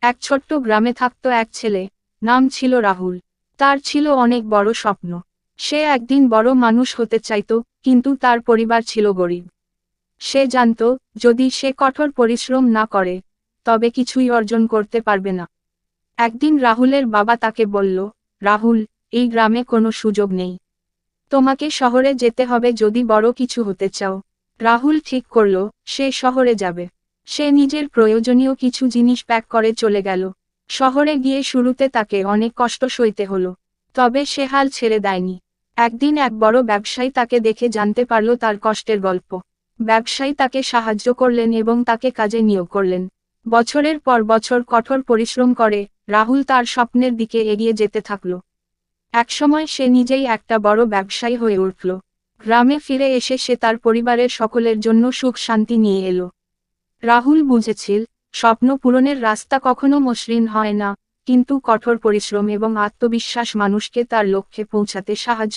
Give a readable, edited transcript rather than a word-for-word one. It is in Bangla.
এক ছোট্ট গ্রামে থাকতো এক ছেলে, নাম ছিল রাহুল। তার ছিল অনেক বড় স্বপ্ন। সে একদিন বড় মানুষ হতে চাইতো, কিন্তু তার পরিবার ছিল গরিব। সে জানত, যদি সে কঠোর পরিশ্রম না করে, তবে কিছুই অর্জন করতে পারবে না। একদিন রাহুলের বাবা তাকে বলল, রাহুল, এই গ্রামে কোনো সুযোগ নেই। তোমাকে শহরে যেতে হবে যদি বড় কিছু হতে চাও। রাহুল ঠিক করল, সে শহরে যাবে। সে নিজের প্রয়োজনীয় কিছু জিনিস প্যাক করে চলে গেল। শহরে গিয়ে শুরুতে তাকে অনেক কষ্ট সইতে হলো। তবে সে হাল ছেড়ে দেয়নি। একদিন এক বড় ব্যবসায়ী তাকে দেখে জানতে পারল তার কষ্টের গল্প। ব্যবসায়ী তাকে সাহায্য করলেন এবং তাকে কাজে নিয়োগ করলেন। বছরের পর বছর কঠোর পরিশ্রম করে রাহুল তার স্বপ্নের দিকে এগিয়ে যেতে থাকল। একসময় সে নিজেই একটা বড় ব্যবসায়ী হয়ে উঠল। গ্রামে ফিরে এসে সে তার পরিবারের সকলের জন্য সুখ শান্তি নিয়ে এলো। রাহুল বুঝেছিল, স্বপ্ন পূরণের রাস্তা কখনো মসৃণ হয় না, কিন্তু কঠোর পরিশ্রম এবং আত্মবিশ্বাস মানুষকে তার লক্ষ্যে পৌঁছাতে সাহায্য